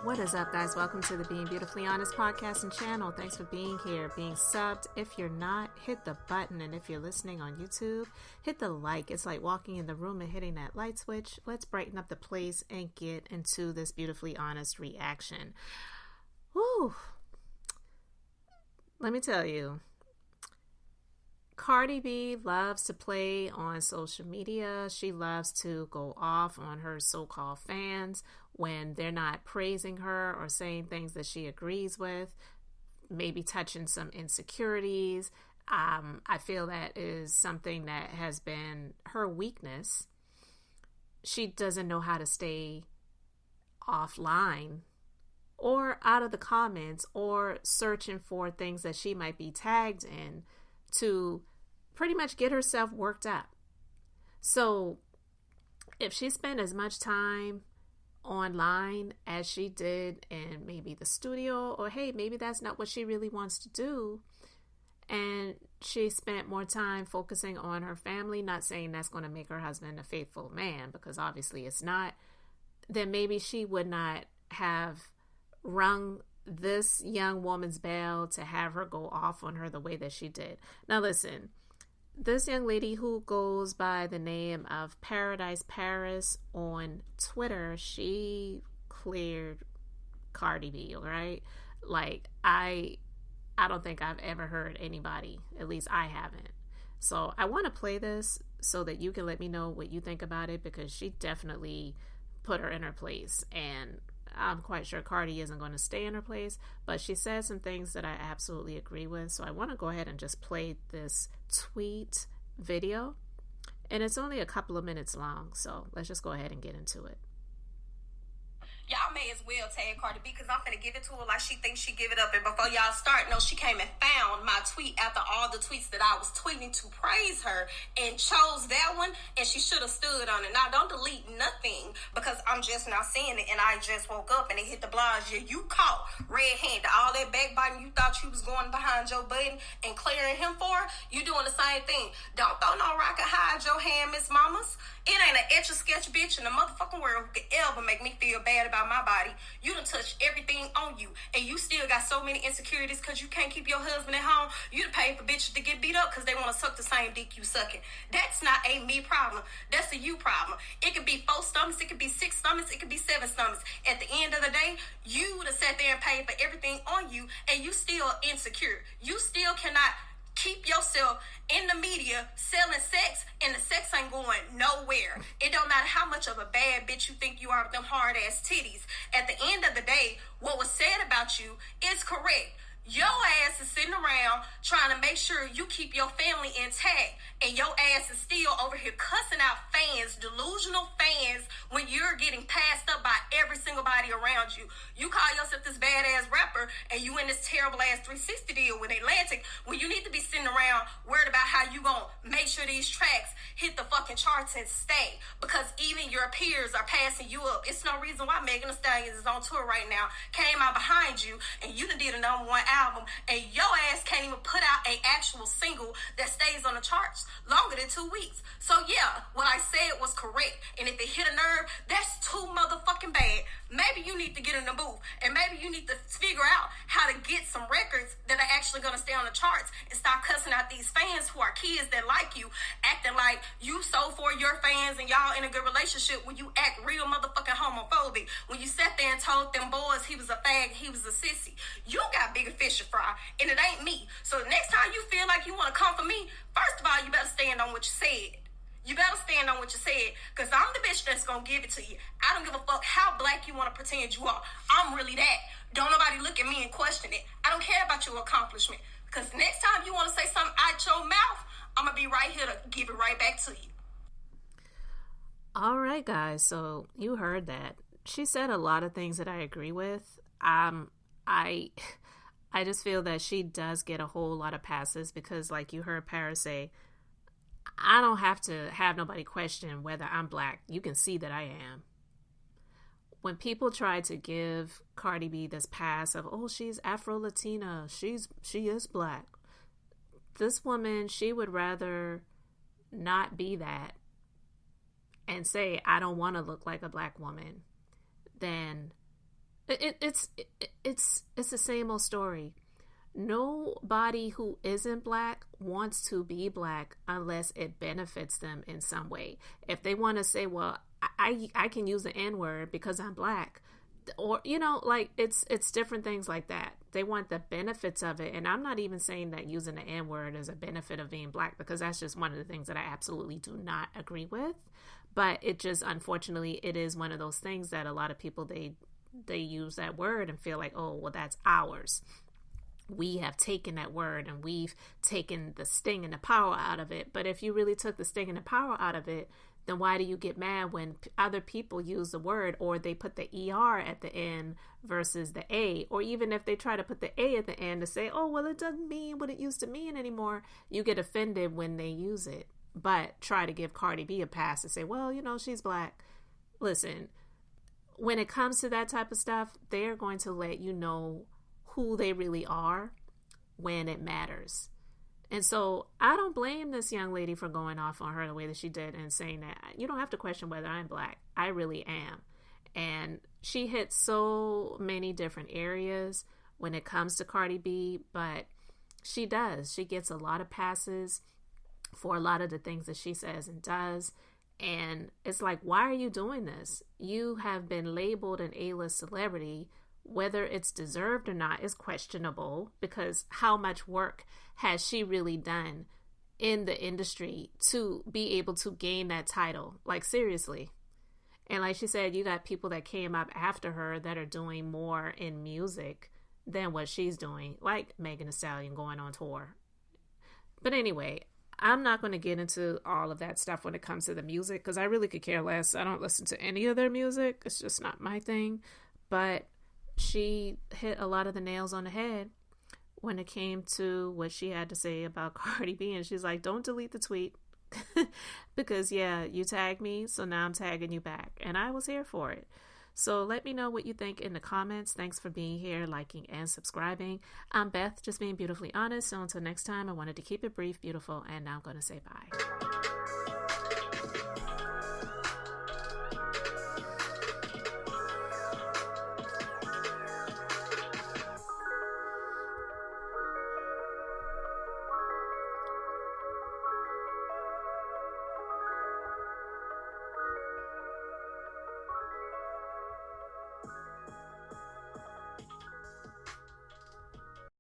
What is up, guys? Welcome to the Being Beautifully Honest podcast and channel. Thanks for being here, being subbed. If you're not, hit the button. And if you're listening on YouTube, hit the like. It's like walking in the room and hitting that light switch. Let's brighten up the place and get into this beautifully honest reaction. Woo! Let me tell you, Cardi B loves to play on social media. She loves to go off on her so-called fans when they're not praising her or saying things that she agrees with, maybe touching some insecurities. I feel that is something that has been her weakness. She doesn't know how to stay offline or out of the comments or searching for things that she might be tagged in to pretty much get herself worked up. So if she spent as much time online as she did in maybe the studio, or hey, maybe that's not what she really wants to do, and she spent more time focusing on her family, not saying that's going to make her husband a faithful man, because obviously it's not, then maybe she would not have rung this young woman's bell to have her go off on her the way that she did. Now listen, this young lady who goes by the name of Paradise Paris on Twitter, she cleared Cardi B, right? Like, I don't think I've ever heard anybody, at least I haven't. So I want to play this so that you can let me know what you think about it, because she definitely put her in her place, and I'm quite sure Cardi isn't going to stay in her place, but she said some things that I absolutely agree with. So I want to go ahead and just play this tweet video, and it's only a couple of minutes long. So let's just go ahead and get into it. Y'all may as well tag Cardi B, because I'm finna give it to her like she thinks she give it up. And before y'all start, no, she came and found my tweet after all the tweets that I was tweeting to praise her and chose that one, and she should have stood on it. Now, don't delete nothing, because I'm just now seeing it, and I just woke up and it hit the blogs. Yeah, you caught red-handed. All that backbiting you thought you was going behind Joe Budden and clearing him for, you doing the same thing. Don't throw no rock and hide your hand, Miss Mamas. It ain't an etch-a-sketch bitch in the motherfucking world who could ever make me feel bad about my body. You done touched everything on you, and you still got so many insecurities because you can't keep your husband at home. You done paid for bitches to get beat up because they want to suck the same dick you sucking. That's not a me problem. That's a you problem. It could be 4 stomachs, it could be 6 stomachs, it could be 7 stomachs. At the end of the day, you done sat there and paid for everything on you, and you still insecure. You still cannot keep yourself in the media selling sex, and the sex ain't going nowhere. It don't matter how much of a bad bitch you think you are with them hard ass titties. At the end of the day, what was said about you is correct. Your ass is sitting around trying to make sure you keep your family intact, and your ass is still over here cussing out fans, delusional fans, when you're getting passed up by every single body around you. You call yourself this badass rapper, and you in this terrible ass 360 deal with Atlantic, when you need to be sitting around worried about how you gonna make sure these tracks hit the fucking charts and stay, because even your peers are passing you up. It's no reason why Megan Thee Stallion is on tour right now, came out behind you, and you done did a #1 album, and your ass can't even put out a actual single that stays on the charts longer than 2 weeks. So yeah, what I said was correct, and if it hit a nerve, that's too motherfucking bad. Maybe you need to get in the booth, and maybe you need to figure out how to get some records that are actually going to stay on the charts, and stop cussing out these fans who are kids that like you, acting like you so for your fans and y'all in a good relationship, when you act real motherfucking homophobic, when you sat there and told them boys he was a fag, he was a sissy. You got bigger fish to fry, and it ain't me. So the next time you feel like you want to come for me, first of all, you better stand on what you said. You better stand on what you said, because I'm the bitch that's going to give it to you. I don't give a fuck how black you want to pretend you are. I'm really that. Don't nobody look at me and question it. I don't care about your accomplishment, because next time you want to say something out your mouth, I'm going to be right here to give it right back to you. All right, guys. So you heard that. She said a lot of things that I agree with. I just feel that she does get a whole lot of passes, because like you heard Paris say, I don't have to have nobody question whether I'm black. You can see that I am. When people try to give Cardi B this pass of, oh, she's Afro-Latina, she is black. This woman, she would rather not be that and say, I don't want to look like a black woman, than It's the same old story. Nobody who isn't black wants to be black unless it benefits them in some way. If they want to say, well, I can use the N-word because I'm black, or, you know, like it's different things like that. They want the benefits of it. And I'm not even saying that using the N-word is a benefit of being black, because that's just one of the things that I absolutely do not agree with. But it just, unfortunately, it is one of those things that a lot of people, they use that word and feel like, oh, well, that's ours. We have taken that word and we've taken the sting and the power out of it. But if you really took the sting and the power out of it, then why do you get mad when other people use the word, or they put the ER at the end versus the A? Or even if they try to put the A at the end to say, oh, well, it doesn't mean what it used to mean anymore. You get offended when they use it, but try to give Cardi B a pass and say, well, you know, she's black. Listen, when it comes to that type of stuff, they're going to let you know who they really are when it matters. And so I don't blame this young lady for going off on her the way that she did and saying that you don't have to question whether I'm black. I really am. And she hit so many different areas when it comes to Cardi B, but she does. She gets a lot of passes for a lot of the things that she says and does. And it's like, why are you doing this? You have been labeled an A-list celebrity. Whether it's deserved or not is questionable, because how much work has she really done in the industry to be able to gain that title? Like, seriously. And like she said, you got people that came up after her that are doing more in music than what she's doing, like Megan Thee Stallion going on tour. But anyway, I'm not going to get into all of that stuff when it comes to the music, because I really could care less. I don't listen to any of their music. It's just not my thing. But she hit a lot of the nails on the head when it came to what she had to say about Cardi B. And she's like, don't delete the tweet because, yeah, you tagged me, so now I'm tagging you back. And I was here for it. So let me know what you think in the comments. Thanks for being here, liking, and subscribing. I'm Beth, just being beautifully honest. So until next time, I wanted to keep it brief, beautiful, and now I'm going to say bye.